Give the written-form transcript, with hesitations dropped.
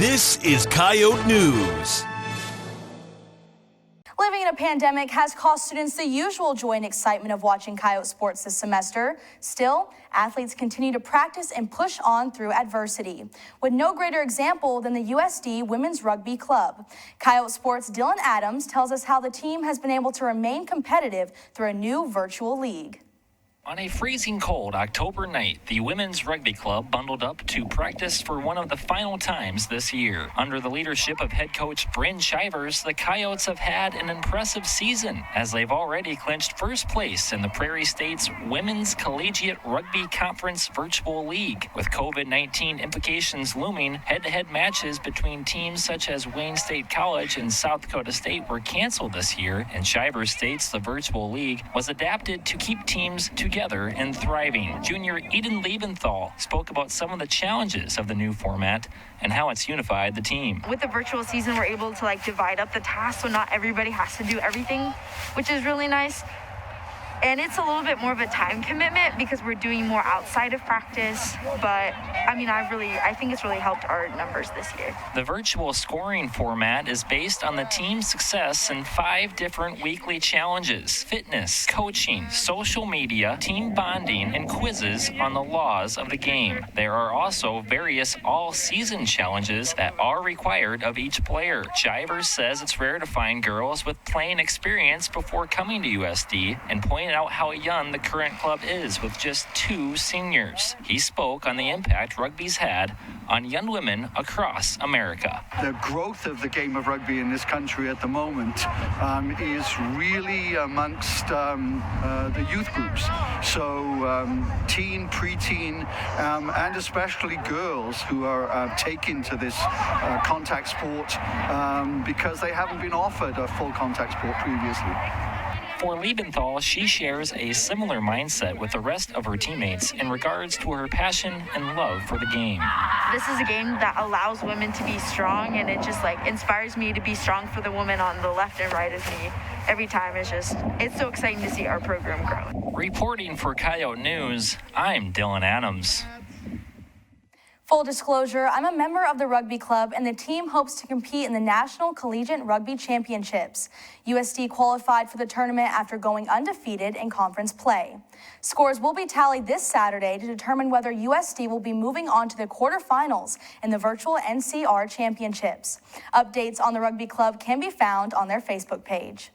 This is Coyote News. Living in a pandemic has cost students the usual joy and excitement of watching Coyote sports this semester. Still, athletes continue to practice and push on through adversity, with no greater example than the USD Women's Rugby Club. Coyote Sports' Dylan Adams tells us how the team has been able to remain competitive through a new virtual league. On a freezing cold October night, the Women's Rugby Club bundled up to practice for one of the final times this year. Under the leadership of head coach Bryn Shivers, the Coyotes have had an impressive season, as they've already clinched first place in the Prairie State's Women's Collegiate Rugby Conference Virtual League. With COVID-19 implications looming, head-to-head matches between teams such as Wayne State College and South Dakota State were canceled this year, and Shivers states the virtual league was adapted to keep teams together and thriving. Junior Eden Liebenthal spoke about some of the challenges of the new format and how it's unified the team. With the virtual season, we're able to divide up the tasks, so not everybody has to do everything, which is really nice. And it's a little bit more of a time commitment because we're doing more outside of practice. But I think it's really helped our numbers this year. The virtual scoring format is based on the team's success in 5 different weekly challenges: fitness, coaching, social media, team bonding, and quizzes on the laws of the game. There are also various all-season challenges that are required of each player. Shivers says it's rare to find girls with playing experience before coming to USD, and pointed out how young the current club is with just 2 seniors. He spoke on the impact rugby's had on young women across America. The growth of the game of rugby in this country at the moment is really amongst the youth groups. So teen, preteen, and especially girls who are taken to this contact sport because they haven't been offered a full contact sport previously. For Liebenthal, she shares a similar mindset with the rest of her teammates in regards to her passion and love for the game. This is a game that allows women to be strong, and it just inspires me to be strong for the woman on the left and right of me. Every time it's so exciting to see our program grow. Reporting for Coyote News, I'm Dylan Adams. Full disclosure, I'm a member of the rugby club, and the team hopes to compete in the National Collegiate Rugby Championships. USD qualified for the tournament after going undefeated in conference play. Scores will be tallied this Saturday to determine whether USD will be moving on to the quarterfinals in the virtual NCR Championships. Updates on the rugby club can be found on their Facebook page.